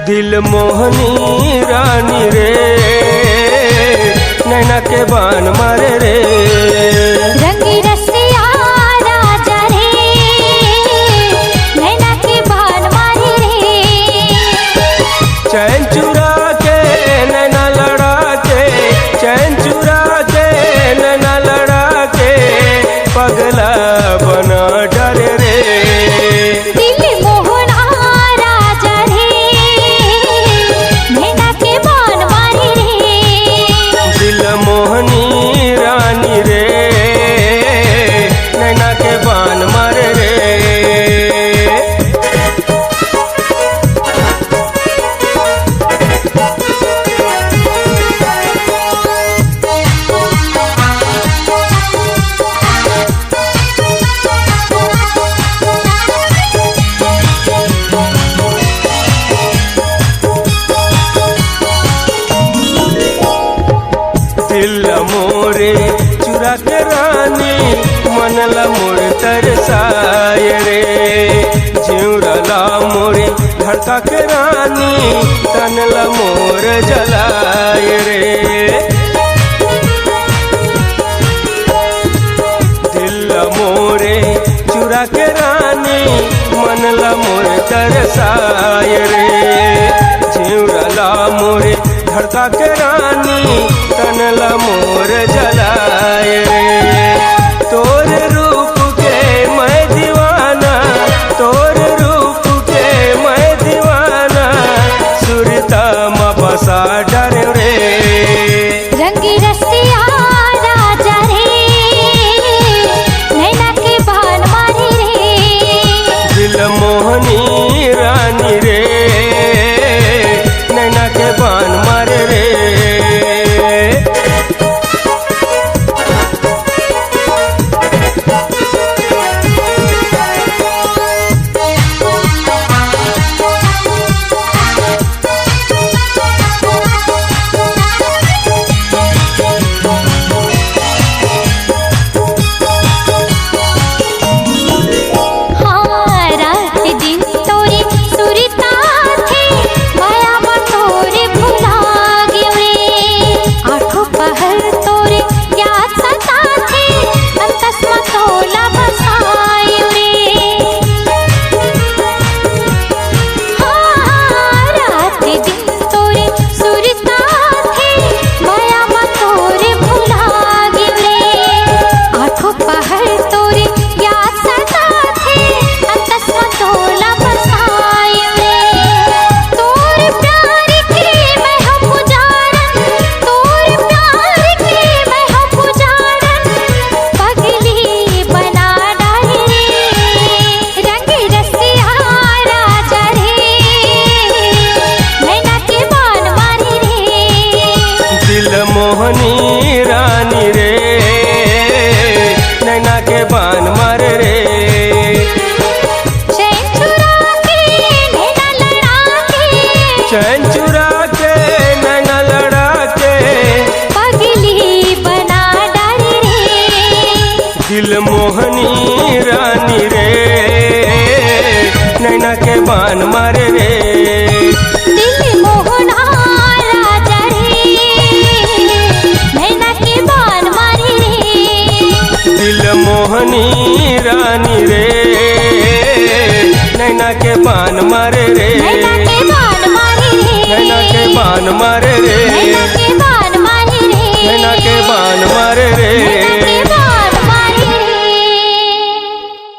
दिल मोहनी रानी रे, नैना के बान मारे रे। रंगी रसिया राजा रे, नैना के बान मारे रे। चैन चुरा के नैना लड़ा के, चैन चुरा के नैना लड़ा के, पगला बना डरे रे। दिल मोहना राजा रे, नैना के बान मारे रे। दिल मोहनी रानी रे, नैना के बान मारे रे। दिल मोरे चुरा के रानी, मनला मोर तरसाए रे। जिउरला मोरे धड़का के रानी, तनला मोर जलाए रे। दिल मोरे चुरा के रानी, मनला मोर तरसाए रे। जिउरला मोरे धड़का के रानी, तनला मोर जलाए रे। तोर रूप के मैं दीवाना, तोर रूप के मैं दीवाना, सुरता में बसा डर रे। रंगी रसिया राजा रे, नैना के बान मारे रे। दिल मोहनी रानी रे, नैना के बान मारे रे। हाँ, रात दिन तोरे सुरता थे, माया में तोरे भुला गयो रे। आठों पहर तोरे याद सताथे, अंतस में तोला बसायो रे। हाँ, रात दिन तोरे सुरता थे, माया में तोरे भुला गयो रे। आठों पहर तोरे याद सताथे, अंतस में तोला बसायो रे। तोर प्यार के मैं हम पुजारन, तोर प्यार के मैं हम पुजारन, पगली बना डाले रे। रंगी रसिया राजा रे, नैना के बान मारे रे। दिल मोहनी रानी रे, नैना के बान मारे रे। चैन चुरा के नैना लड़ा के, चैन चुरा के नैना लड़ा के, पगली बना डाले रे। दिल मोहनी रानी रे, नैना के बान मारे रे। दिल मोहना राजा रे, नैना के बान मारे रे। दिल मोहनी रानी रे, नैना के बान मारे रे। नैना के बान मारे रे। नैना के बान मारे रे।